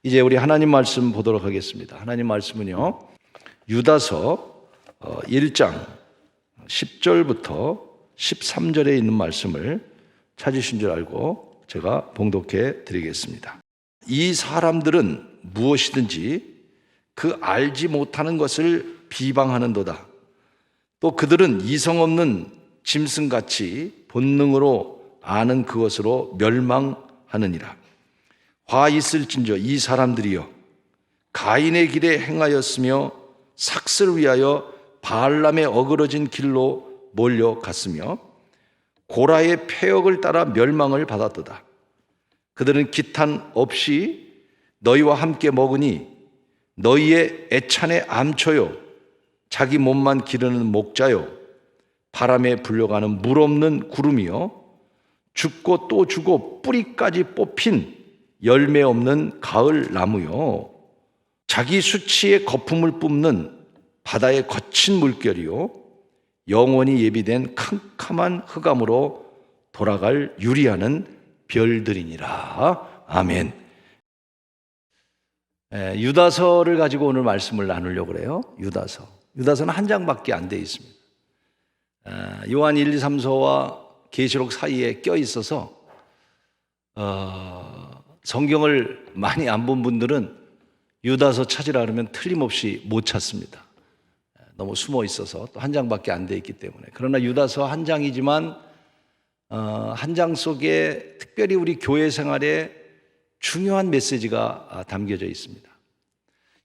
이제 우리 하나님 말씀 보도록 하겠습니다. 하나님 말씀은요, 유다서 1장 10절부터 13절에 있는 말씀을 찾으신 줄 알고 제가 봉독해 드리겠습니다. 이 사람들은 무엇이든지 그 알지 못하는 것을 비방하는도다. 또 그들은 이성 없는 짐승같이 본능으로 아는 그것으로 멸망하느니라. 화 있을진저 이 사람들이여, 가인의 길에 행하였으며 삭슬 위하여 바알람의 어그러진 길로 몰려갔으며 고라의 패역을 따라 멸망을 받았도다. 그들은 기탄 없이 너희와 함께 먹으니 너희의 애찬의 암초요, 자기 몸만 기르는 목자요, 바람에 불려가는 물 없는 구름이요, 죽고 또 죽고 뿌리까지 뽑힌 열매 없는 가을 나무요, 자기 수치의 거품을 뿜는 바다의 거친 물결이요, 영원히 예비된 캄캄한 흑암으로 돌아갈 유리하는 별들이니라. 아멘. 유다서를 가지고 오늘 말씀을 나누려고 그래요. 유다서는 한 장밖에 안 돼 있습니다. 요한 1, 2, 3서와 계시록 사이에 껴 있어서 성경을 많이 안 본 분들은 유다서 찾으라 그러면 틀림없이 못 찾습니다. 너무 숨어 있어서 또 한 장밖에 안 돼 있기 때문에. 그러나 유다서 한 장이지만 한 장 속에 특별히 우리 교회 생활에 중요한 메시지가 담겨져 있습니다.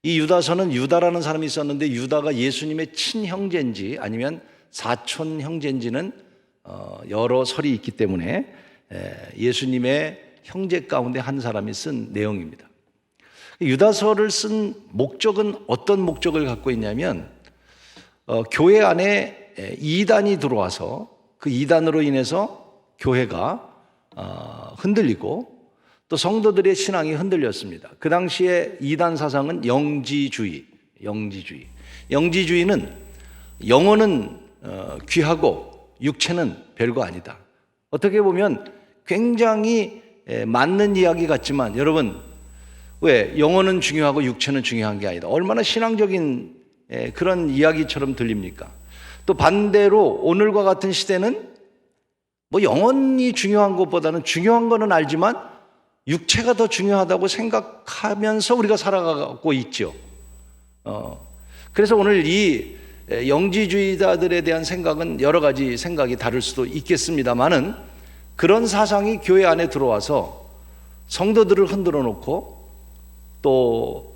이 유다서는 유다라는 사람이 있었는데 유다가 예수님의 친형제인지 아니면 사촌 형제인지는 여러 설이 있기 때문에 예수님의 형제 가운데 한 사람이 쓴 내용입니다. 유다서를 쓴 목적은 어떤 목적을 갖고 있냐면 교회 안에 이단이 들어와서 그 이단으로 인해서 교회가 흔들리고 또 성도들의 신앙이 흔들렸습니다. 그 당시에 이단 사상은 영지주의는 영혼은 귀하고 육체는 별거 아니다. 어떻게 보면 굉장히 맞는 이야기 같지만 여러분, 왜 영혼은 중요하고 육체는 중요한 게 아니다. 얼마나 신앙적인 그런 이야기처럼 들립니까? 또 반대로 오늘과 같은 시대는 뭐 영혼이 중요한 것보다는 중요한 거는 알지만 육체가 더 중요하다고 생각하면서 우리가 살아가고 있죠. 그래서 오늘 이 영지주의자들에 대한 생각은 여러 가지 생각이 다를 수도 있겠습니다만은 그런 사상이 교회 안에 들어와서 성도들을 흔들어 놓고 또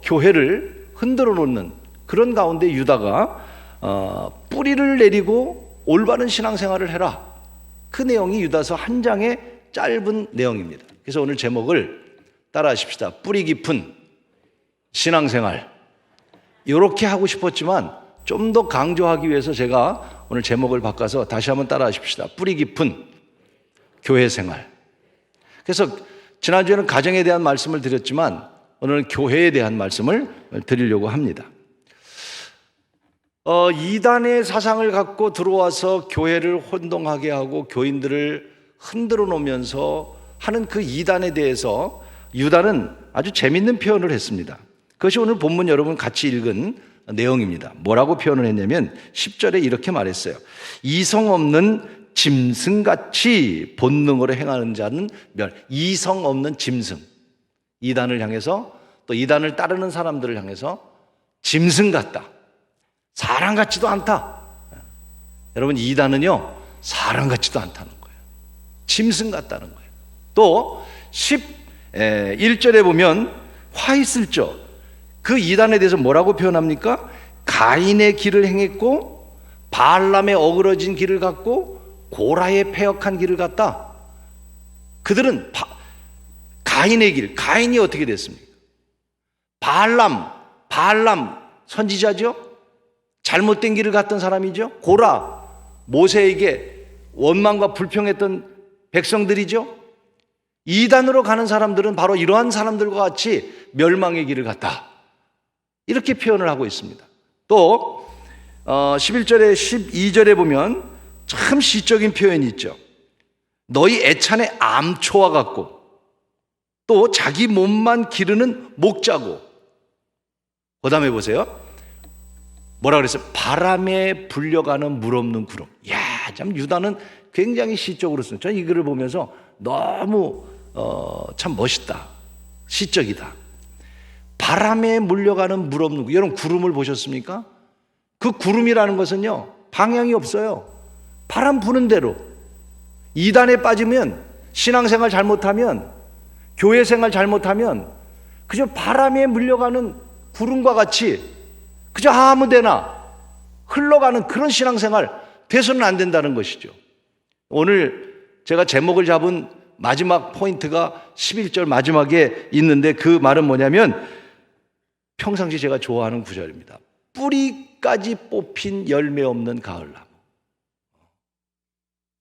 교회를 흔들어 놓는 그런 가운데 유다가 뿌리를 내리고 올바른 신앙생활을 해라. 그 내용이 유다서 한 장의 짧은 내용입니다. 그래서 오늘 제목을 따라 하십시다. 뿌리 깊은 신앙생활. 이렇게 하고 싶었지만 좀 더 강조하기 위해서 제가 오늘 제목을 바꿔서 다시 한번 따라 하십시다. 뿌리 깊은 교회생활. 그래서 지난주에는 가정에 대한 말씀을 드렸지만 오늘은 교회에 대한 말씀을 드리려고 합니다. 이단의 사상을 갖고 들어와서 교회를 혼동하게 하고 교인들을 흔들어 놓으면서 하는 그 이단에 대해서 유다는 아주 재밌는 표현을 했습니다. 그것이 오늘 본문 여러분 같이 읽은 내용입니다. 뭐라고 표현을 했냐면 10절에 이렇게 말했어요. 이성 없는 짐승같이 본능으로 행하는 자는 이성 없는 짐승. 이단을 향해서 또 이단을 따르는 사람들을 향해서 짐승 같다. 사람 같지도 않다. 여러분, 이단은요 사람 같지도 않다는 거예요. 짐승 같다는 거예요. 또 11절에 보면 화 있을저, 그 이단에 대해서 뭐라고 표현합니까? 가인의 길을 행했고 바알람의 어그러진 길을 갔고 고라의 패역한 길을 갔다. 그들은 가인의 길, 가인이 어떻게 됐습니까? 바알람 선지자죠? 잘못된 길을 갔던 사람이죠. 고라, 모세에게 원망과 불평했던 백성들이죠. 이단으로 가는 사람들은 바로 이러한 사람들과 같이 멸망의 길을 갔다. 이렇게 표현을 하고 있습니다. 또 11절에 12절에 보면 참 시적인 표현이 있죠. 너희 애찬의 암초와 같고, 또 자기 몸만 기르는 목자고, 그 다음에 보세요. 뭐라 그랬어요? 바람에 불려가는 물 없는 구름. 이야, 참 유다는 굉장히 시적으로 쓴. 저는 이 글을 보면서 너무 참 멋있다, 시적이다. 바람에 물려가는 물 없는 구름. 여러분, 구름을 보셨습니까? 그 구름이라는 것은요, 방향이 없어요. 바람 부는 대로. 이단에 빠지면, 신앙생활 잘못하면, 교회생활 잘못하면 그저 바람에 물려가는 구름과 같이 그저 아무데나 흘러가는 그런 신앙생활 돼서는 안 된다는 것이죠. 오늘 제가 제목을 잡은 마지막 포인트가 11절 마지막에 있는데, 그 말은 뭐냐면 평상시 제가 좋아하는 구절입니다. 뿌리까지 뽑힌 열매 없는 가을나무.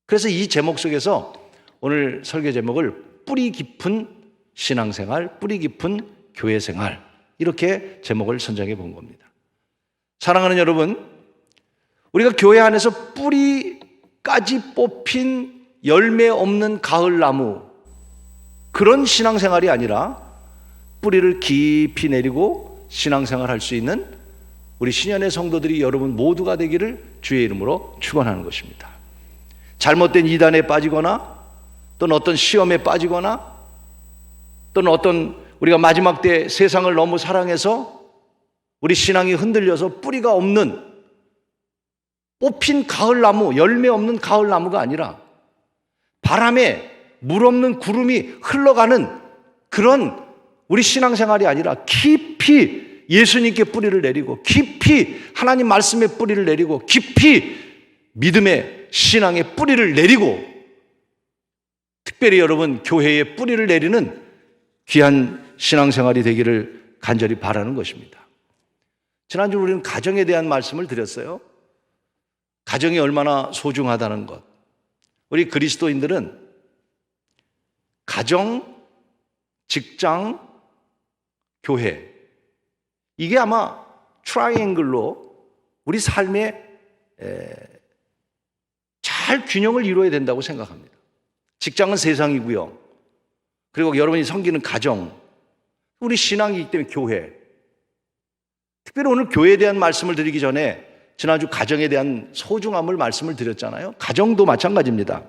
그래서 이 제목 속에서 오늘 설교 제목을 뿌리 깊은 신앙생활, 뿌리 깊은 교회생활, 이렇게 제목을 선정해 본 겁니다. 사랑하는 여러분, 우리가 교회 안에서 뿌리까지 뽑힌 열매 없는 가을나무, 그런 신앙생활이 아니라 뿌리를 깊이 내리고 신앙생활 할 수 있는 우리 신현의 성도들이 여러분 모두가 되기를 주의 이름으로 축원하는 것입니다. 잘못된 이단에 빠지거나 또는 어떤 시험에 빠지거나 또는 어떤 우리가 마지막 때 세상을 너무 사랑해서 우리 신앙이 흔들려서 뿌리가 없는 뽑힌 가을나무, 열매 없는 가을나무가 아니라 바람에 물 없는 구름이 흘러가는 그런 우리 신앙생활이 아니라 깊이 예수님께 뿌리를 내리고, 깊이 하나님 말씀에 뿌리를 내리고, 깊이 믿음의 신앙에 뿌리를 내리고, 특별히 여러분 교회에 뿌리를 내리는 귀한 신앙생활이 되기를 간절히 바라는 것입니다. 지난주 우리는 가정에 대한 말씀을 드렸어요. 가정이 얼마나 소중하다는 것. 우리 그리스도인들은 가정, 직장, 교회, 이게 아마 트라이앵글로 우리 삶에 잘 균형을 이루어야 된다고 생각합니다. 직장은 세상이고요. 그리고 여러분이 섬기는 가정, 우리 신앙이기 때문에 교회. 특별히 오늘 교회에 대한 말씀을 드리기 전에 지난주 가정에 대한 소중함을 말씀을 드렸잖아요. 가정도 마찬가지입니다.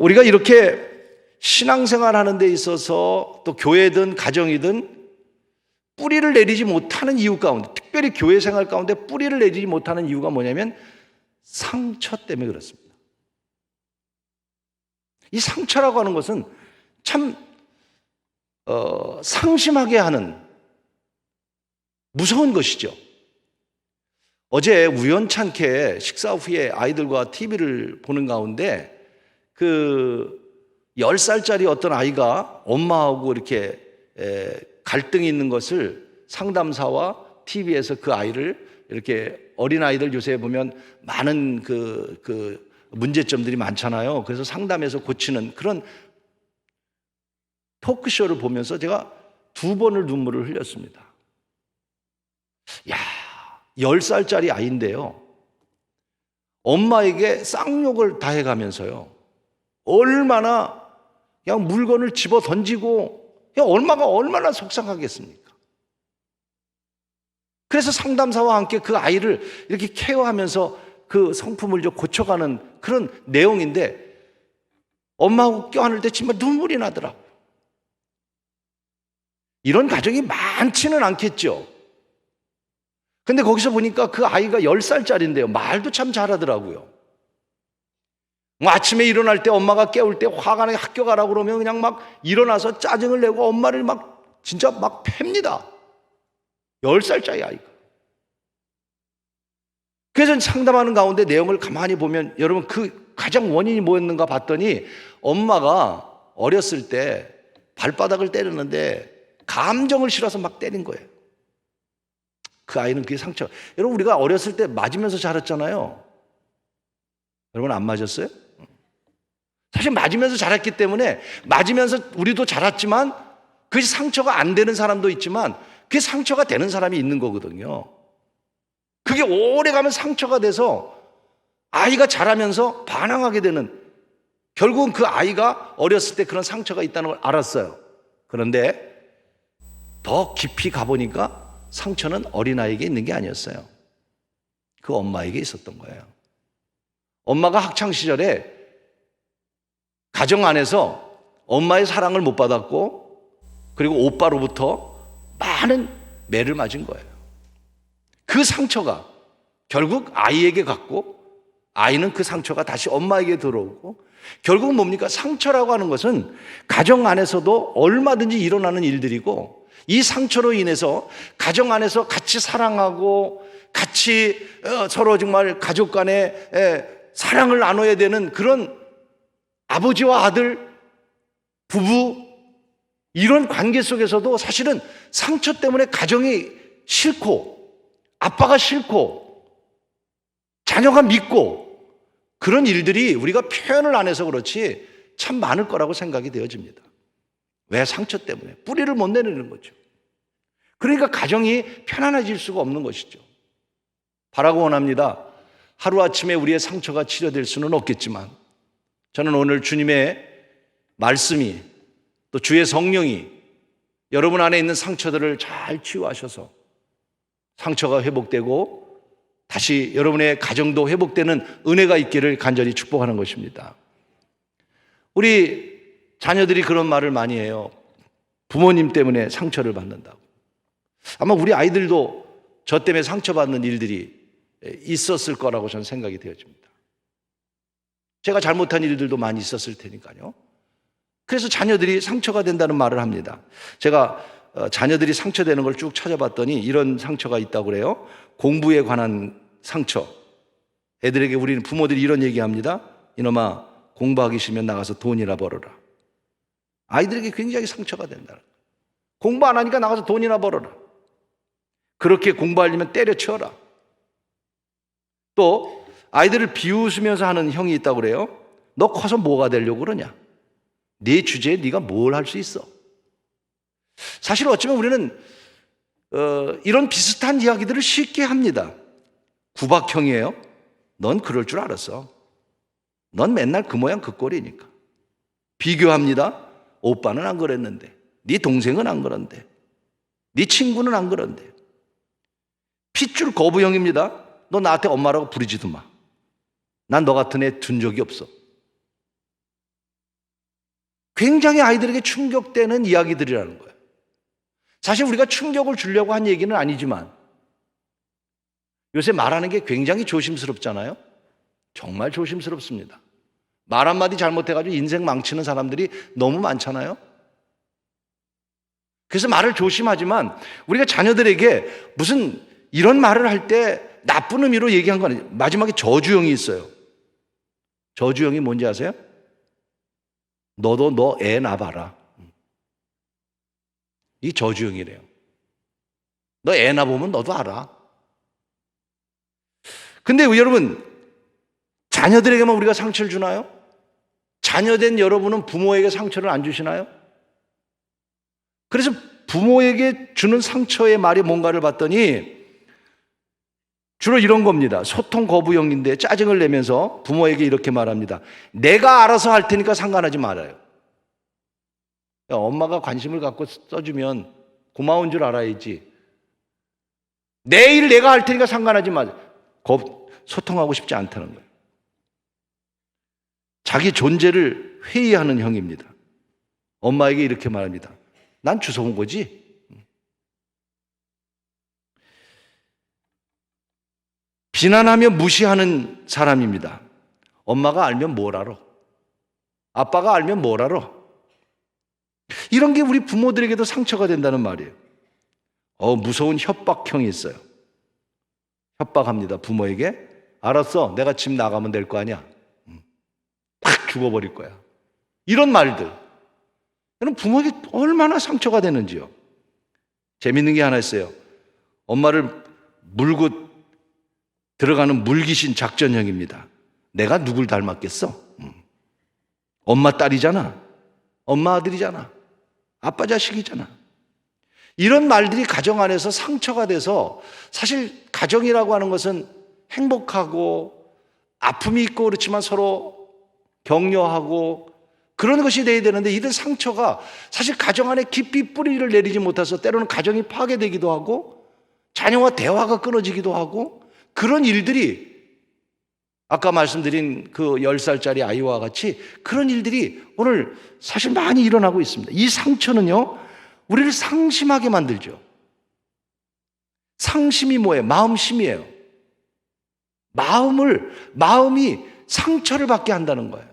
우리가 이렇게 신앙생활 하는 데 있어서 또 교회든 가정이든 뿌리를 내리지 못하는 이유 가운데, 특별히 교회 생활 가운데 뿌리를 내리지 못하는 이유가 뭐냐면 상처 때문에 그렇습니다. 이 상처라고 하는 것은 참 상심하게 하는 무서운 것이죠. 어제 우연찮게 식사 후에 아이들과 TV를 보는 가운데 그 10살짜리 어떤 아이가 엄마하고 이렇게 갈등이 있는 것을 상담사와 TV에서 그 아이를 이렇게, 어린아이들 요새 보면 많은 그 문제점들이 많잖아요. 그래서 상담해서 고치는 그런 토크쇼를 보면서 제가 2번을 눈물을 흘렸습니다. 야, 10살짜리 아이인데요, 엄마에게 쌍욕을 다 해가면서요, 얼마나 그냥 물건을 집어 던지고, 엄마가 얼마나 속상하겠습니까? 그래서 상담사와 함께 그 아이를 이렇게 케어하면서 그 성품을 좀 고쳐가는 그런 내용인데, 엄마하고 껴안을 때 정말 눈물이 나더라고요. 이런 가정이 많지는 않겠죠. 근데 거기서 보니까 그 아이가 10살짜리인데요, 말도 참 잘하더라고요. 아침에 일어날 때 엄마가 깨울 때 화가 나게 학교 가라고 그러면 그냥 막 일어나서 짜증을 내고 엄마를 막 진짜 막 팹니다. 10살짜리 아이가. 그래서 상담하는 가운데 내용을 가만히 보면 여러분 그 가장 원인이 뭐였는가 봤더니, 엄마가 어렸을 때 발바닥을 때렸는데 감정을 실어서 막 때린 거예요. 그 아이는 그게 상처. 여러분 우리가 어렸을 때 맞으면서 자랐잖아요. 여러분 안 맞았어요? 사실 맞으면서 자랐기 때문에, 맞으면서 우리도 자랐지만 그것이 상처가 안 되는 사람도 있지만 그게 상처가 되는 사람이 있는 거거든요. 그게 오래 가면 상처가 돼서 아이가 자라면서 반항하게 되는 결국은 그 아이가 어렸을 때 그런 상처가 있다는 걸 알았어요. 그런데 더 깊이 가보니까 상처는 어린아이에게 있는 게 아니었어요. 그 엄마에게 있었던 거예요. 엄마가 학창시절에 가정 안에서 엄마의 사랑을 못 받았고, 그리고 오빠로부터 많은 매를 맞은 거예요. 그 상처가 결국 아이에게 갔고, 아이는 그 상처가 다시 엄마에게 들어오고, 결국은 뭡니까? 상처라고 하는 것은 가정 안에서도 얼마든지 일어나는 일들이고, 이 상처로 인해서 가정 안에서 같이 사랑하고 같이 서로 정말 가족 간에 사랑을 나눠야 되는 그런 아버지와 아들, 부부, 이런 관계 속에서도 사실은 상처 때문에 가정이 싫고, 아빠가 싫고, 자녀가 믿고, 그런 일들이 우리가 표현을 안 해서 그렇지 참 많을 거라고 생각이 되어집니다. 왜? 상처 때문에 뿌리를 못 내리는 거죠. 그러니까 가정이 편안해질 수가 없는 것이죠. 바라고 원합니다. 하루아침에 우리의 상처가 치료될 수는 없겠지만, 저는 오늘 주님의 말씀이, 또 주의 성령이 여러분 안에 있는 상처들을 잘 치유하셔서 상처가 회복되고 다시 여러분의 가정도 회복되는 은혜가 있기를 간절히 축복하는 것입니다. 우리 자녀들이 그런 말을 많이 해요. 부모님 때문에 상처를 받는다고. 아마 우리 아이들도 저 때문에 상처받는 일들이 있었을 거라고 저는 생각이 되어집니다. 제가 잘못한 일들도 많이 있었을 테니까요. 그래서 자녀들이 상처가 된다는 말을 합니다. 제가 자녀들이 상처되는 걸 쭉 찾아봤더니 이런 상처가 있다고 그래요. 공부에 관한 상처. 애들에게 우리는 부모들이 이런 얘기합니다. 이놈아, 공부하기 싫으면 나가서 돈이나 벌어라. 아이들에게 굉장히 상처가 된다. 공부 안 하니까 나가서 돈이나 벌어라. 그렇게 공부하려면 때려쳐라. 또 아이들을 비웃으면서 하는 형이 있다고 그래요. 너 커서 뭐가 되려고 그러냐? 네 주제에 네가 뭘 할 수 있어? 사실 어쩌면 우리는 이런 비슷한 이야기들을 쉽게 합니다. 구박형이에요. 넌 그럴 줄 알았어. 넌 맨날 그 모양 그 꼴이니까. 비교합니다. 오빠는 안 그랬는데, 네 동생은 안 그런데, 네 친구는 안 그런데. 핏줄 거부형입니다. 너 나한테 엄마라고 부르지도 마. 난 너 같은 애 둔 적이 없어. 굉장히 아이들에게 충격되는 이야기들이라는 거예요. 사실 우리가 충격을 주려고 한 얘기는 아니지만 요새 말하는 게 굉장히 조심스럽잖아요. 정말 조심스럽습니다. 말 한마디 잘못해가지고 인생 망치는 사람들이 너무 많잖아요. 그래서 말을 조심하지만 우리가 자녀들에게 무슨 이런 말을 할 때 나쁜 의미로 얘기한 건 아니에요. 마지막에 저주형이 있어요. 저주형이 뭔지 아세요? 너도 너 애 낳아봐라. 이 저주형이래요. 너 애 낳아보면 너도 알아. 근데 여러분, 자녀들에게만 우리가 상처를 주나요? 자녀된 여러분은 부모에게 상처를 안 주시나요? 그래서 부모에게 주는 상처의 말이 뭔가를 봤더니 주로 이런 겁니다. 소통 거부형인데 짜증을 내면서 부모에게 이렇게 말합니다. 내가 알아서 할 테니까 상관하지 말아요. 야, 엄마가 관심을 갖고 써주면 고마운 줄 알아야지. 내 일 내가 할 테니까 상관하지 마. 소통하고 싶지 않다는 거예요. 자기 존재를 회의하는 형입니다. 엄마에게 이렇게 말합니다. 난 주워 온 거지. 비난하며 무시하는 사람입니다. 엄마가 알면 뭘 알아? 아빠가 알면 뭘 알아? 이런 게 우리 부모들에게도 상처가 된다는 말이에요. 무서운 협박형이 있어요. 협박합니다. 부모에게. 알았어, 내가 집 나가면 될 거 아니야. 팍 죽어버릴 거야. 이런 말들. 여러분, 부모에게 얼마나 상처가 되는지요. 재밌는 게 하나 있어요. 엄마를 물고 들어가는 물귀신 작전형입니다. 내가 누굴 닮았겠어? 엄마 딸이잖아. 엄마 아들이잖아. 아빠 자식이잖아. 이런 말들이 가정 안에서 상처가 돼서 사실 가정이라고 하는 것은 행복하고 아픔이 있고 그렇지만 서로 격려하고 그런 것이 돼야 되는데, 이런 상처가 사실 가정 안에 깊이 뿌리를 내리지 못해서 때로는 가정이 파괴되기도 하고 자녀와 대화가 끊어지기도 하고, 그런 일들이 아까 말씀드린 그 10살짜리 아이와 같이 그런 일들이 오늘 사실 많이 일어나고 있습니다. 이 상처는요, 우리를 상심하게 만들죠. 상심이 뭐예요? 마음심이에요. 마음이 상처를 받게 한다는 거예요.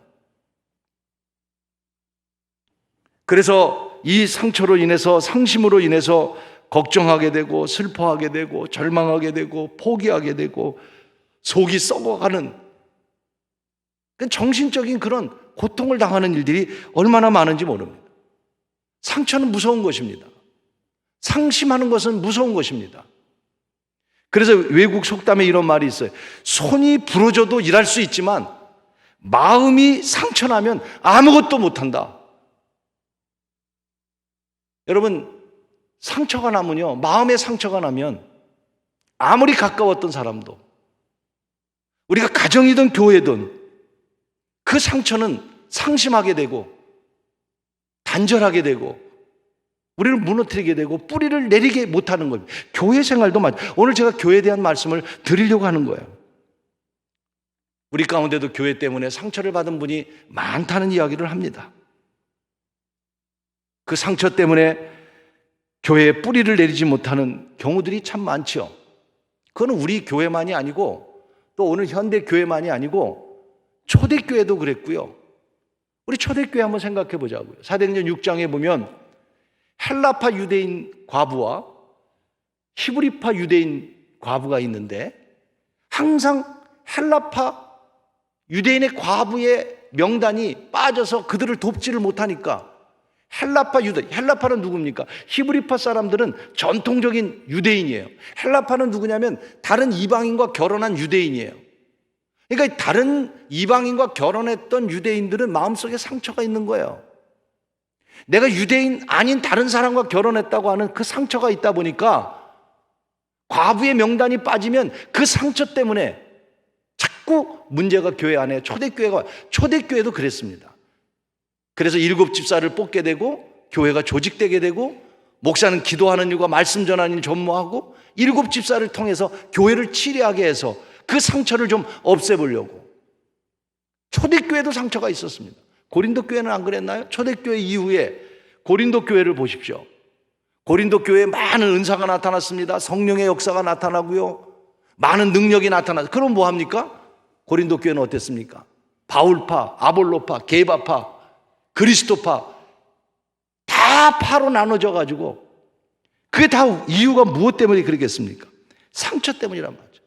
그래서 이 상처로 인해서, 상심으로 인해서 걱정하게 되고 슬퍼하게 되고 절망하게 되고 포기하게 되고 속이 썩어가는 정신적인 그런 고통을 당하는 일들이 얼마나 많은지 모릅니다. 상처는 무서운 것입니다. 상심하는 것은 무서운 것입니다. 그래서 외국 속담에 이런 말이 있어요. 손이 부러져도 일할 수 있지만 마음이 상처나면 아무것도 못한다. 여러분, 상처가 나면요, 마음의 상처가 나면 아무리 가까웠던 사람도, 우리가 가정이든 교회든 그 상처는 상심하게 되고 단절하게 되고 우리를 무너뜨리게 되고 뿌리를 내리게 못하는 겁니다. 교회 생활도 오늘 제가 교회에 대한 말씀을 드리려고 하는 거예요. 우리 가운데도 교회 때문에 상처를 받은 분이 많다는 이야기를 합니다. 그 상처 때문에 교회에 뿌리를 내리지 못하는 경우들이 참 많죠. 그건 우리 교회만이 아니고 또 오늘 현대 교회만이 아니고 초대교회도 그랬고요. 우리 초대교회 한번 생각해 보자고요. 사도행전 6장에 보면 헬라파 유대인 과부와 히브리파 유대인 과부가 있는데, 항상 헬라파 유대인의 과부의 명단이 빠져서 그들을 돕지를 못하니까 헬라파는 누굽니까? 히브리파 사람들은 전통적인 유대인이에요. 헬라파는 누구냐면 다른 이방인과 결혼한 유대인이에요. 그러니까 다른 이방인과 결혼했던 유대인들은 마음속에 상처가 있는 거예요. 내가 유대인 아닌 다른 사람과 결혼했다고 하는 그 상처가 있다 보니까 과부의 명단이 빠지면 그 상처 때문에 자꾸 문제가 교회 안에, 초대교회도 그랬습니다. 그래서 7 집사를 뽑게 되고 교회가 조직되게 되고 목사는 기도하는 일과 말씀 전하는 일 전무하고 7 집사를 통해서 교회를 치료하게 해서 그 상처를 좀 없애보려고. 초대교회도 상처가 있었습니다. 고린도 교회는 안 그랬나요? 초대교회 이후에 고린도 교회를 보십시오. 고린도 교회에 많은 은사가 나타났습니다. 성령의 역사가 나타나고요, 많은 능력이 나타났어요. 그럼 뭐 합니까? 고린도 교회는 어땠습니까? 바울파, 아볼로파, 게바파, 그리스도파, 다 파로 나눠져 가지고, 그게 다 이유가 무엇 때문에 그러겠습니까? 상처 때문이란 말이죠.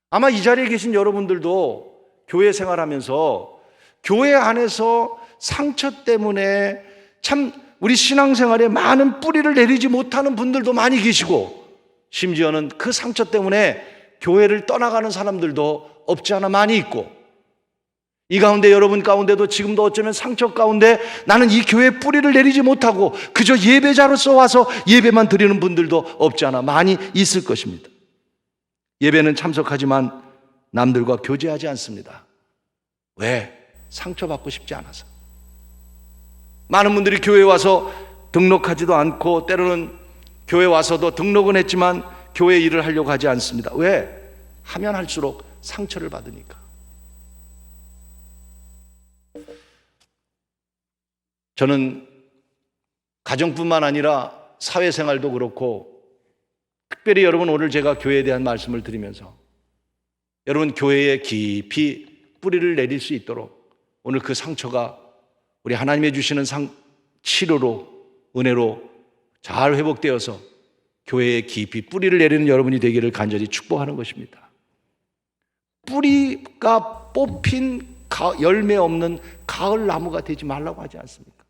아마 이 자리에 계신 여러분들도 교회 생활하면서 교회 안에서 상처 때문에 참 우리 신앙생활에 많은 뿌리를 내리지 못하는 분들도 많이 계시고, 심지어는 그 상처 때문에 교회를 떠나가는 사람들도 없지 않아 많이 있고, 이 가운데 여러분 가운데도 지금도 어쩌면 상처 가운데 나는 이 교회에 뿌리를 내리지 못하고 그저 예배자로서 와서 예배만 드리는 분들도 없지 않아 많이 있을 것입니다. 예배는 참석하지만 남들과 교제하지 않습니다. 왜? 상처받고 싶지 않아서. 많은 분들이 교회에 와서 등록하지도 않고 때로는 교회 와서도 등록은 했지만 교회 일을 하려고 하지 않습니다. 왜? 하면 할수록 상처를 받으니까. 저는 가정뿐만 아니라 사회생활도 그렇고, 특별히 여러분 오늘 제가 교회에 대한 말씀을 드리면서 여러분 교회에 깊이 뿌리를 내릴 수 있도록 오늘 그 상처가 우리 하나님이 주시는 치료로, 은혜로 잘 회복되어서 교회에 깊이 뿌리를 내리는 여러분이 되기를 간절히 축복하는 것입니다. 뿌리가 뽑힌 열매 없는 가을 나무가 되지 말라고 하지 않습니까?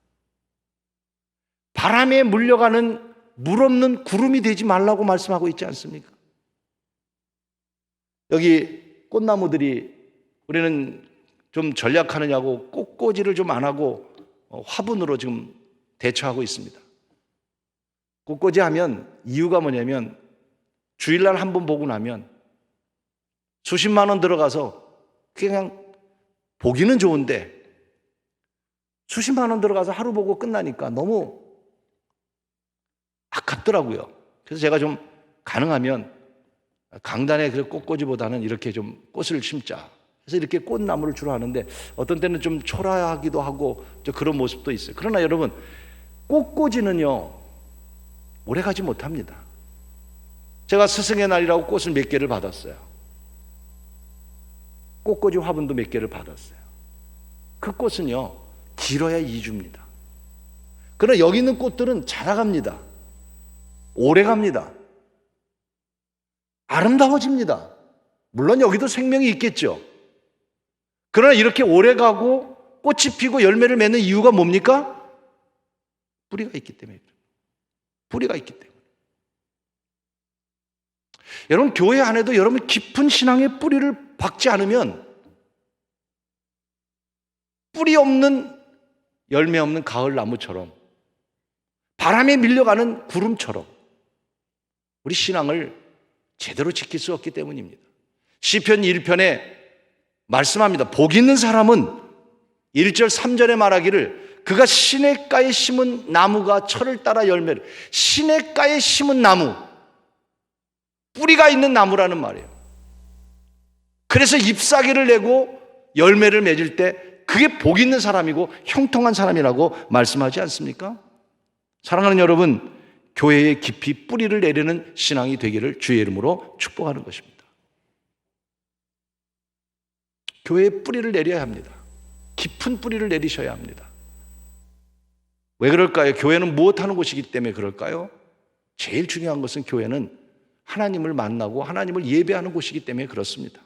바람에 물려가는 물 없는 구름이 되지 말라고 말씀하고 있지 않습니까? 여기 꽃나무들이 우리는 좀 전략하느냐고 꽃꽂이를 좀 안 하고 화분으로 지금 대처하고 있습니다. 꽃꽂이 하면 이유가 뭐냐면 주일날 한 번 보고 나면 수십만 원 들어가서 그냥 보기는 좋은데 수십만 원 들어가서 하루 보고 끝나니까 너무 아깝더라고요. 그래서 제가 좀 가능하면 강단의 그 꽃꽂이보다는 이렇게 좀 꽃을 심자. 그래서 이렇게 꽃나무를 주로 하는데 어떤 때는 좀 초라하기도 하고 그런 모습도 있어요. 그러나 여러분, 꽃꽂이는요 오래 가지 못합니다. 제가 스승의 날이라고 꽃을 몇 개를 받았어요. 꽃꽂이 화분도 몇 개를 받았어요. 그 꽃은요 길어야 2주입니다. 그러나 여기 있는 꽃들은 자라갑니다. 오래 갑니다. 아름다워집니다. 물론 여기도 생명이 있겠죠. 그러나 이렇게 오래 가고 꽃이 피고 열매를 맺는 이유가 뭡니까? 뿌리가 있기 때문에. 뿌리가 있기 때문에. 여러분, 교회 안에도 여러분 깊은 신앙의 뿌리를 박지 않으면 뿌리 없는 열매 없는 가을 나무처럼 바람에 밀려가는 구름처럼 우리 신앙을 제대로 지킬 수 없기 때문입니다. 시편 1편에 말씀합니다. 복 있는 사람은 1절 3절에 말하기를 그가 시냇가에 심은 나무가 철을 따라 열매를, 시냇가에 심은 나무, 뿌리가 있는 나무라는 말이에요. 그래서 잎사귀를 내고 열매를 맺을 때 그게 복 있는 사람이고 형통한 사람이라고 말씀하지 않습니까? 사랑하는 여러분, 교회에 깊이 뿌리를 내리는 신앙이 되기를 주의 이름으로 축복하는 것입니다. 교회에 뿌리를 내려야 합니다. 깊은 뿌리를 내리셔야 합니다. 왜 그럴까요? 교회는 무엇하는 곳이기 때문에 그럴까요? 제일 중요한 것은 교회는 하나님을 만나고 하나님을 예배하는 곳이기 때문에 그렇습니다.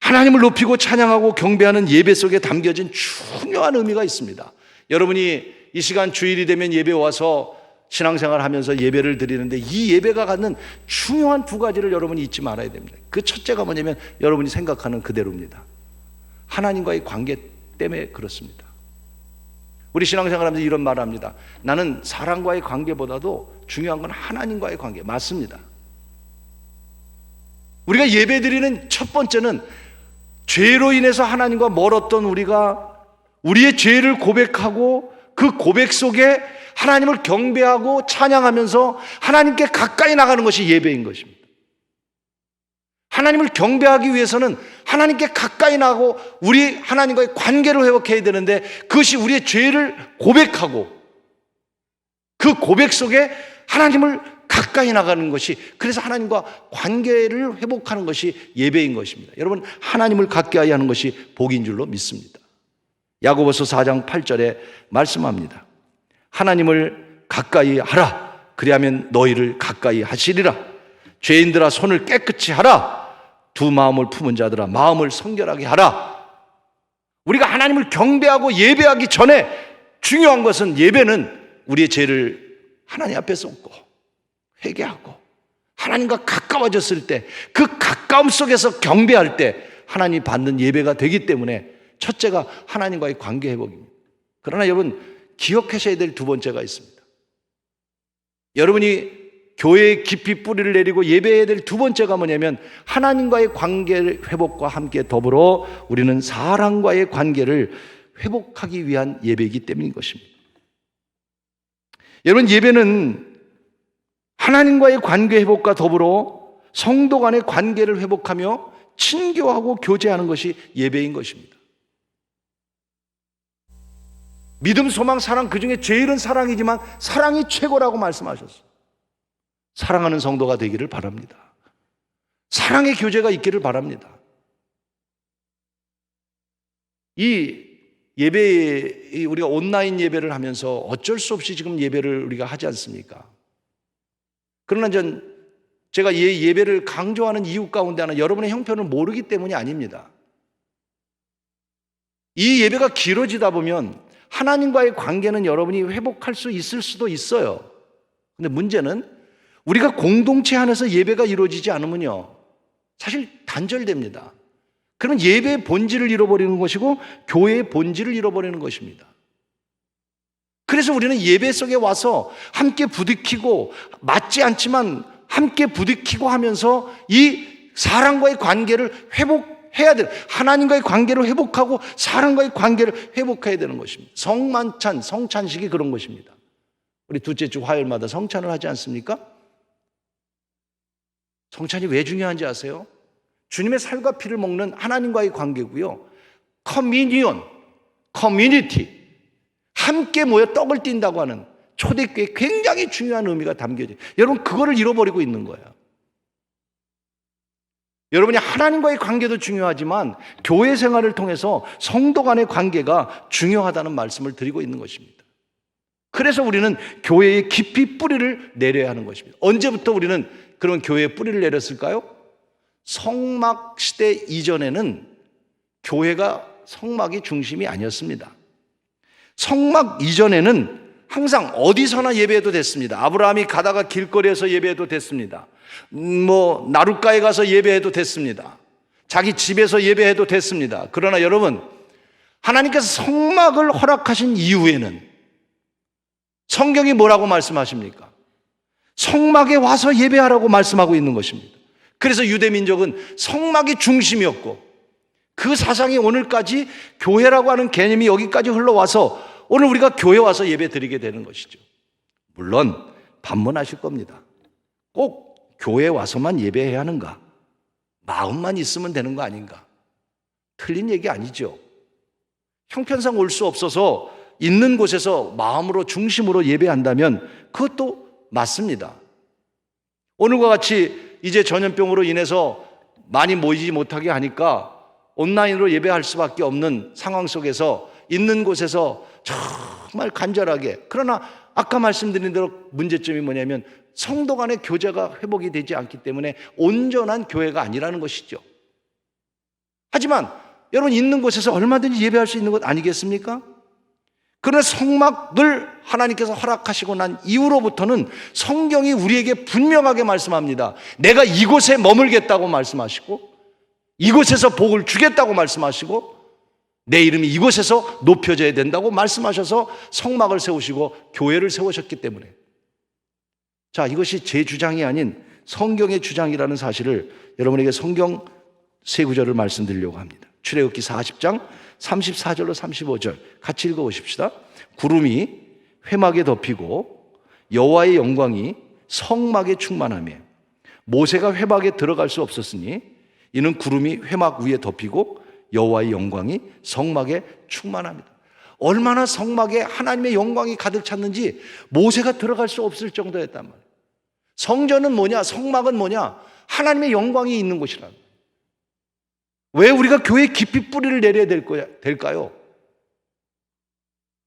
하나님을 높이고 찬양하고 경배하는 예배 속에 담겨진 중요한 의미가 있습니다. 여러분이 이 시간 주일이 되면 예배 와서 신앙생활 하면서 예배를 드리는데 이 예배가 갖는 중요한 두 가지를 여러분이 잊지 말아야 됩니다. 그 첫째가 뭐냐면 여러분이 생각하는 그대로입니다. 하나님과의 관계 때문에 그렇습니다. 우리 신앙생활 하면서 이런 말을 합니다. 나는 사람과의 관계보다도 중요한 건 하나님과의 관계. 맞습니다. 우리가 예배 드리는 첫 번째는 죄로 인해서 하나님과 멀었던 우리가 우리의 죄를 고백하고 그 고백 속에 하나님을 경배하고 찬양하면서 하나님께 가까이 나가는 것이 예배인 것입니다. 하나님을 경배하기 위해서는 하나님께 가까이 나가고 우리 하나님과의 관계를 회복해야 되는데 그것이 우리의 죄를 고백하고 그 고백 속에 하나님을 가까이 나가는 것이, 그래서 하나님과 관계를 회복하는 것이 예배인 것입니다. 여러분, 하나님을 가까이 하는 것이 복인 줄로 믿습니다. 야고보서 4장 8절에 말씀합니다. 하나님을 가까이 하라. 그리하면 너희를 가까이 하시리라. 죄인들아 손을 깨끗이 하라. 두 마음을 품은 자들아 마음을 성결하게 하라. 우리가 하나님을 경배하고 예배하기 전에 중요한 것은, 예배는 우리의 죄를 하나님 앞에 쏟고 회개하고 하나님과 가까워졌을 때 그 가까움 속에서 경배할 때 하나님이 받는 예배가 되기 때문에 첫째가 하나님과의 관계 회복입니다. 그러나 여러분, 기억하셔야 될 두 번째가 있습니다. 여러분이 교회에 깊이 뿌리를 내리고 예배해야 될 두 번째가 뭐냐면 하나님과의 관계 회복과 함께 더불어 우리는 사람과의 관계를 회복하기 위한 예배이기 때문인 것입니다. 여러분, 예배는 하나님과의 관계 회복과 더불어 성도 간의 관계를 회복하며 친교하고 교제하는 것이 예배인 것입니다. 믿음, 소망, 사랑, 그중에 제일은 사랑이지만 사랑이 최고라고 말씀하셨어요. 사랑하는 성도가 되기를 바랍니다. 사랑의 교제가 있기를 바랍니다. 이 예배, 우리가 온라인 예배를 하면서 어쩔 수 없이 지금 예배를 우리가 하지 않습니까? 그러나 제가 예배를 강조하는 이유 가운데 하나, 여러분의 형편을 모르기 때문이 아닙니다. 이 예배가 길어지다 보면 하나님과의 관계는 여러분이 회복할 수 있을 수도 있어요. 근데 문제는 우리가 공동체 안에서 예배가 이루어지지 않으면요, 사실 단절됩니다. 그러면 예배의 본질을 잃어버리는 것이고 교회의 본질을 잃어버리는 것입니다. 그래서 우리는 예배 속에 와서 함께 부딪히고, 맞지 않지만 함께 부딪히고 하면서 이 사람과의 관계를 회복해야 돼요. 하나님과의 관계를 회복하고 사람과의 관계를 회복해야 되는 것입니다. 성만찬, 성찬식이 그런 것입니다. 우리 둘째 주 화요일마다 성찬을 하지 않습니까? 성찬이 왜 중요한지 아세요? 주님의 살과 피를 먹는 하나님과의 관계고요. 커뮤니온, 커뮤니티, 함께 모여 떡을 띈다고 하는 초대교회에 굉장히 중요한 의미가 담겨져. 여러분, 그거를 잃어버리고 있는 거예요. 여러분이 하나님과의 관계도 중요하지만 교회 생활을 통해서 성도 간의 관계가 중요하다는 말씀을 드리고 있는 것입니다. 그래서 우리는 교회에 깊이 뿌리를 내려야 하는 것입니다. 언제부터 우리는 그런 교회에 뿌리를 내렸을까요? 성막 시대 이전에는 교회가 성막이 중심이 아니었습니다. 성막 이전에는 항상 어디서나 예배해도 됐습니다. 아브라함이 가다가 길거리에서 예배해도 됐습니다. 나룻가에 가서 예배해도 됐습니다. 자기 집에서 예배해도 됐습니다. 그러나 여러분, 하나님께서 성막을 허락하신 이후에는 성경이 뭐라고 말씀하십니까? 성막에 와서 예배하라고 말씀하고 있는 것입니다. 그래서 유대민족은 성막이 중심이었고 그 사상이 오늘까지 교회라고 하는 개념이 여기까지 흘러와서 오늘 우리가 교회 와서 예배 드리게 되는 것이죠. 물론 반문하실 겁니다. 꼭 교회 와서만 예배해야 하는가? 마음만 있으면 되는 거 아닌가? 틀린 얘기 아니죠. 형편상 올 수 없어서 있는 곳에서 마음으로 중심으로 예배한다면 그것도 맞습니다. 오늘과 같이 이제 전염병으로 인해서 많이 모이지 못하게 하니까 온라인으로 예배할 수밖에 없는 상황 속에서 있는 곳에서 정말 간절하게, 그러나 아까 말씀드린 대로 문제점이 뭐냐면 성도 간의 교제가 회복이 되지 않기 때문에 온전한 교회가 아니라는 것이죠. 하지만 여러분, 있는 곳에서 얼마든지 예배할 수 있는 것 아니겠습니까? 그러나 성막을 하나님께서 허락하시고 난 이후로부터는 성경이 우리에게 분명하게 말씀합니다. 내가 이곳에 머물겠다고 말씀하시고 이곳에서 복을 주겠다고 말씀하시고 내 이름이 이곳에서 높여져야 된다고 말씀하셔서 성막을 세우시고 교회를 세우셨기 때문에, 자, 이것이 제 주장이 아닌 성경의 주장이라는 사실을 여러분에게 성경 세 구절을 말씀드리려고 합니다. 출애굽기 40장 34절로 35절 같이 읽어보십시다. 구름이 회막에 덮이고 여호와의 영광이 성막에 충만하며 모세가 회막에 들어갈 수 없었으니 이는 구름이 회막 위에 덮이고 여호와의 영광이 성막에 충만합니다. 얼마나 성막에 하나님의 영광이 가득 찼는지 모세가 들어갈 수 없을 정도였단 말이에요. 성전은 뭐냐? 성막은 뭐냐? 하나님의 영광이 있는 곳이라. 왜 우리가 교회에 깊이 뿌리를 내려야 될까요?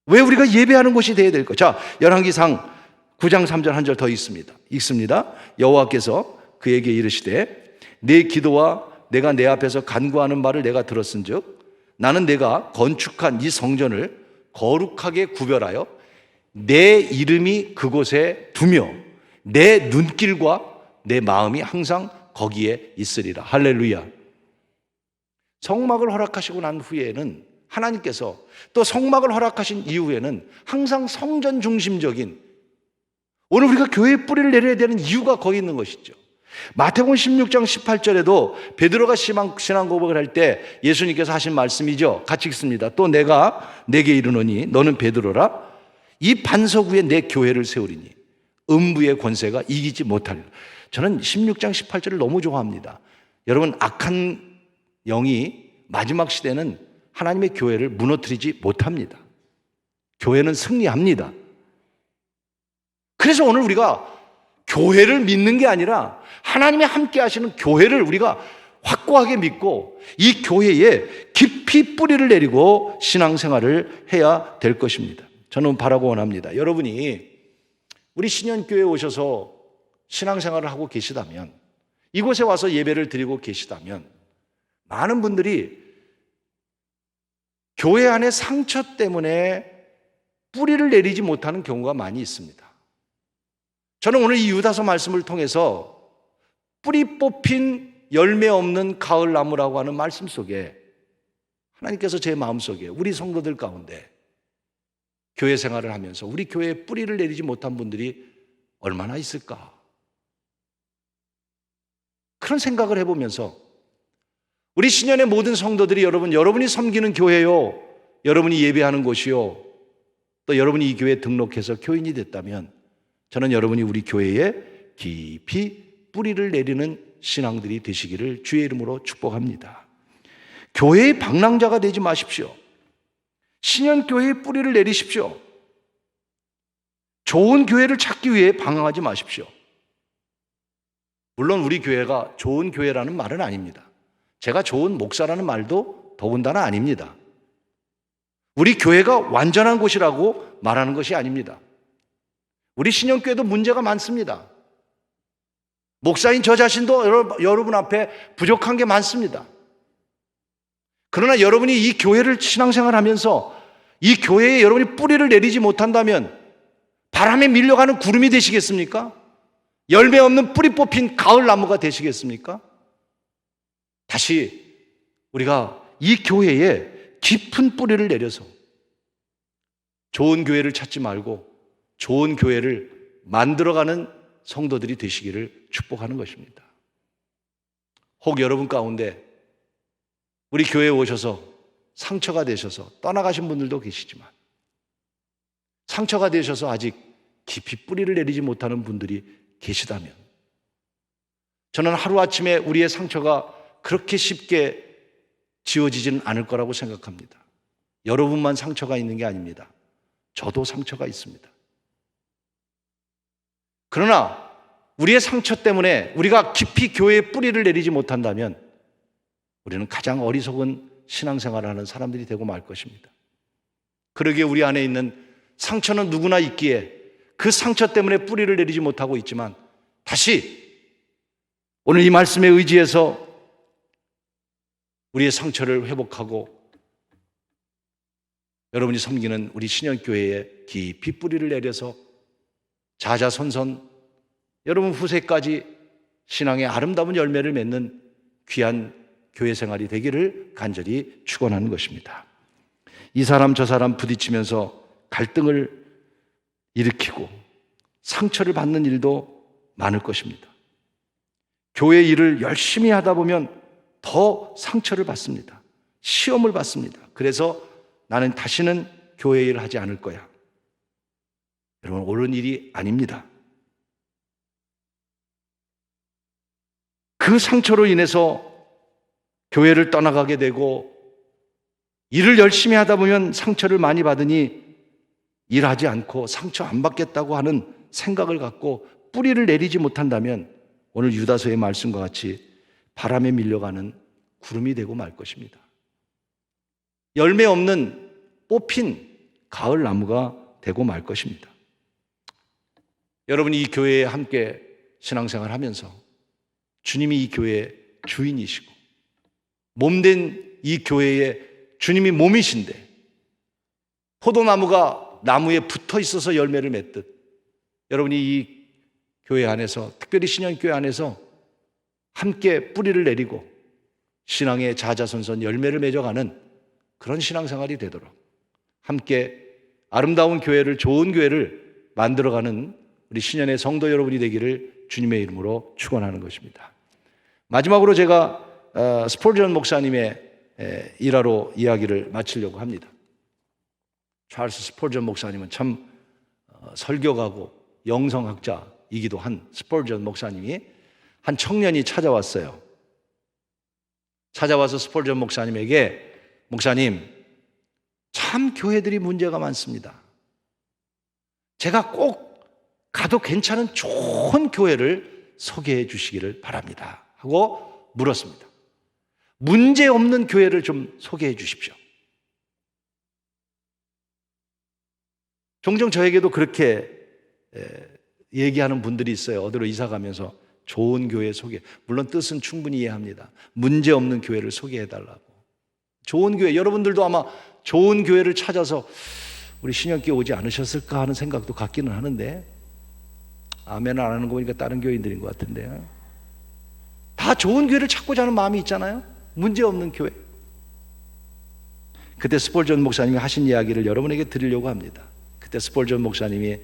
왜 우리가 예배하는 곳이 되어야 될까요? 자, 열왕기상 9장 3절 한 절 더 읽습니다. 여호와께서 그에게 이르시되 내 기도와 내가 내 앞에서 간구하는 말을 내가 들었은즉 나는 내가 건축한 이 성전을 거룩하게 구별하여 내 이름이 그곳에 두며 내 눈길과 내 마음이 항상 거기에 있으리라. 할렐루야. 성막을 허락하시고 난 후에는 하나님께서 또 성막을 허락하신 이후에는 항상 성전 중심적인, 오늘 우리가 교회에 뿌리를 내려야 되는 이유가 거기 있는 것이죠. 마태복음 16장 18절에도 베드로가 신앙 고백을 할 때 예수님께서 하신 말씀이죠. 같이 읽습니다. 또 내가 내게 이르노니 너는 베드로라. 이 반석 위에 내 교회를 세우리니 음부의 권세가 이기지 못하리라. 저는 16장 18절을 너무 좋아합니다. 여러분, 악한 영이 마지막 시대는 하나님의 교회를 무너뜨리지 못합니다. 교회는 승리합니다. 그래서 오늘 우리가 교회를 믿는 게 아니라 하나님이 함께 하시는 교회를 우리가 확고하게 믿고 이 교회에 깊이 뿌리를 내리고 신앙생활을 해야 될 것입니다. 저는 바라고 원합니다. 여러분이 우리 신현교회에 오셔서 신앙생활을 하고 계시다면, 이곳에 와서 예배를 드리고 계시다면 많은 분들이 교회 안에 상처 때문에 뿌리를 내리지 못하는 경우가 많이 있습니다. 저는 오늘 이 유다서 말씀을 통해서 뿌리 뽑힌 열매 없는 가을나무라고 하는 말씀 속에 하나님께서 제 마음속에 우리 성도들 가운데 교회 생활을 하면서 우리 교회에 뿌리를 내리지 못한 분들이 얼마나 있을까? 그런 생각을 해보면서 우리 신년의 모든 성도들이 여러분이 섬기는 교회요, 여러분이 예배하는 곳이요, 또 여러분이 이 교회에 등록해서 교인이 됐다면 저는 여러분이 우리 교회에 깊이 뿌리를 내리는 신앙들이 되시기를 주의 이름으로 축복합니다. 교회의 방랑자가 되지 마십시오. 신년교회에 뿌리를 내리십시오. 좋은 교회를 찾기 위해 방황하지 마십시오. 물론 우리 교회가 좋은 교회라는 말은 아닙니다. 제가 좋은 목사라는 말도 더군다나 아닙니다. 우리 교회가 완전한 곳이라고 말하는 것이 아닙니다. 우리 신년교회도 문제가 많습니다. 목사인 저 자신도 여러분 앞에 부족한 게 많습니다. 그러나 여러분이 이 교회를 신앙생활하면서 이 교회에 여러분이 뿌리를 내리지 못한다면 바람에 밀려가는 구름이 되시겠습니까? 열매 없는 뿌리 뽑힌 가을 나무가 되시겠습니까? 다시 우리가 이 교회에 깊은 뿌리를 내려서 좋은 교회를 찾지 말고 좋은 교회를 만들어가는 성도들이 되시기를 축복하는 것입니다. 혹 여러분 가운데 우리 교회에 오셔서 상처가 되셔서 떠나가신 분들도 계시지만 상처가 되셔서 아직 깊이 뿌리를 내리지 못하는 분들이 계시다면 저는 하루아침에 우리의 상처가 그렇게 쉽게 지워지지는 않을 거라고 생각합니다. 여러분만 상처가 있는 게 아닙니다. 저도 상처가 있습니다. 그러나 우리의 상처 때문에 우리가 깊이 교회에 뿌리를 내리지 못한다면 우리는 가장 어리석은 신앙생활을 하는 사람들이 되고 말 것입니다. 그러기에 우리 안에 있는 상처는 누구나 있기에 그 상처 때문에 뿌리를 내리지 못하고 있지만 다시 오늘 이 말씀에 의지해서 우리의 상처를 회복하고 여러분이 섬기는 우리 신년교회에 깊이 뿌리를 내려서 자자손손 여러분 후세까지 신앙의 아름다운 열매를 맺는 귀한 교회 생활이 되기를 간절히 축원하는 것입니다. 이 사람 저 사람 부딪히면서 갈등을 일으키고 상처를 받는 일도 많을 것입니다. 교회 일을 열심히 하다 보면 더 상처를 받습니다. 시험을 받습니다. 그래서 나는 다시는 교회 일을 하지 않을 거야. 여러분, 옳은 일이 아닙니다. 그 상처로 인해서 교회를 떠나가게 되고 일을 열심히 하다 보면 상처를 많이 받으니 일하지 않고 상처 안 받겠다고 하는 생각을 갖고 뿌리를 내리지 못한다면 오늘 유다서의 말씀과 같이 바람에 밀려가는 구름이 되고 말 것입니다. 열매 없는 뽑힌 가을 나무가 되고 말 것입니다. 여러분이 이 교회에 함께 신앙생활 하면서 주님이 이 교회의 주인이시고 몸된 이 교회에 주님이 몸이신데 포도나무가 나무에 붙어 있어서 열매를 맺듯 여러분이 이 교회 안에서 특별히 신년교회 안에서 함께 뿌리를 내리고 신앙의 자자손손 열매를 맺어가는 그런 신앙생활이 되도록 함께 아름다운 교회를 좋은 교회를 만들어가는 우리 신년의 성도 여러분이 되기를 주님의 이름으로 축원하는 것입니다. 마지막으로 제가 스폴전 목사님의 일화로 이야기를 마치려고 합니다. 찰스 스폴전 목사님은 참 설교가고 영성학자이기도 한 스폴전 목사님이 한 청년이 찾아왔어요. 찾아와서 스폴전 목사님에게 목사님, 참 교회들이 문제가 많습니다. 제가 꼭 가도 괜찮은 좋은 교회를 소개해 주시기를 바랍니다 하고 물었습니다. 문제 없는 교회를 좀 소개해 주십시오. 종종 저에게도 그렇게 얘기하는 분들이 있어요. 어디로 이사 가면서 좋은 교회 소개, 물론 뜻은 충분히 이해합니다. 문제 없는 교회를 소개해 달라고. 좋은 교회, 여러분들도 아마 좋은 교회를 찾아서 우리 신년교회 오지 않으셨을까 하는 생각도 갖기는 하는데 아멘 안 하는 거 보니까 다른 교인들인 것 같은데요. 다 좋은 교회를 찾고자 하는 마음이 있잖아요. 문제 없는 교회. 그때 스폴전 목사님이 하신 이야기를 여러분에게 드리려고 합니다. 그때 스폴전 목사님이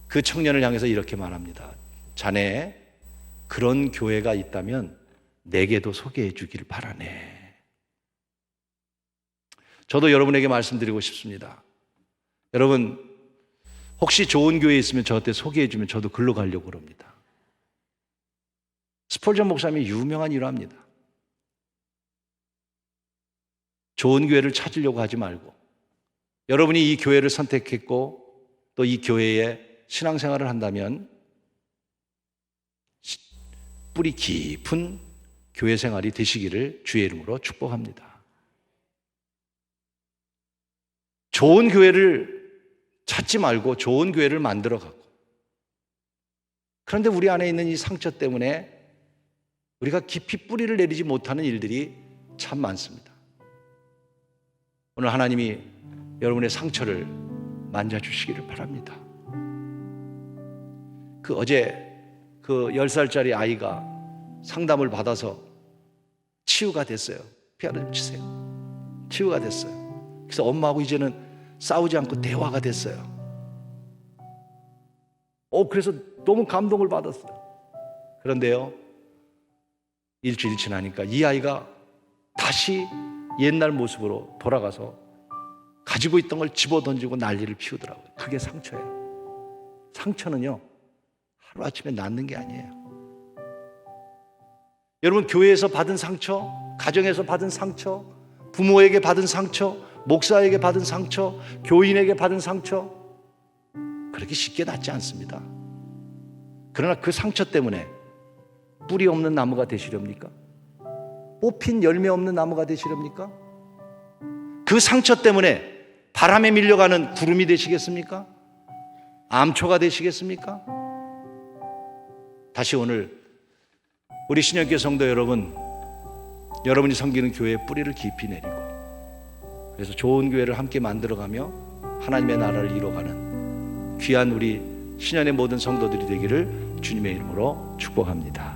그 청년을 향해서 이렇게 말합니다. 자네, 그런 교회가 있다면 내게도 소개해 주길 바라네. 저도 여러분에게 말씀드리고 싶습니다. 여러분, 혹시 좋은 교회에 있으면 저한테 소개해 주면 저도 글로 가려고 그럽니다. 스펄전 목사님이 유명한 일화입니다. 좋은 교회를 찾으려고 하지 말고, 여러분이 이 교회를 선택했고 또 이 교회에 신앙생활을 한다면 뿌리 깊은 교회 생활이 되시기를 주의 이름으로 축복합니다. 좋은 교회를 찾지 말고 좋은 교회를 만들어가고, 그런데 우리 안에 있는 이 상처 때문에 우리가 깊이 뿌리를 내리지 못하는 일들이 참 많습니다. 오늘 하나님이 여러분의 상처를 만져주시기를 바랍니다. 어제 10살짜리 아이가 상담을 받아서 치유가 됐어요. 피아노 좀 치세요. 치유가 됐어요. 그래서 엄마하고 이제는 싸우지 않고 대화가 됐어요. 그래서 너무 감동을 받았어요. 그런데요, 일주일 지나니까 이 아이가 다시 옛날 모습으로 돌아가서 가지고 있던 걸 집어던지고 난리를 피우더라고요. 그게 상처예요. 상처는요, 하루아침에 낫는 게 아니에요. 여러분, 교회에서 받은 상처, 가정에서 받은 상처, 부모에게 받은 상처, 목사에게 받은 상처, 교인에게 받은 상처, 그렇게 쉽게 낫지 않습니다. 그러나 그 상처 때문에 뿌리 없는 나무가 되시렵니까? 뽑힌 열매 없는 나무가 되시렵니까? 그 상처 때문에 바람에 밀려가는 구름이 되시겠습니까? 암초가 되시겠습니까? 다시 오늘 우리 신영교회 성도 여러분, 여러분이 섬기는 교회에 뿌리를 깊이 내리고, 그래서 좋은 교회를 함께 만들어가며 하나님의 나라를 이뤄가는 귀한 우리 신현의 모든 성도들이 되기를 주님의 이름으로 축복합니다.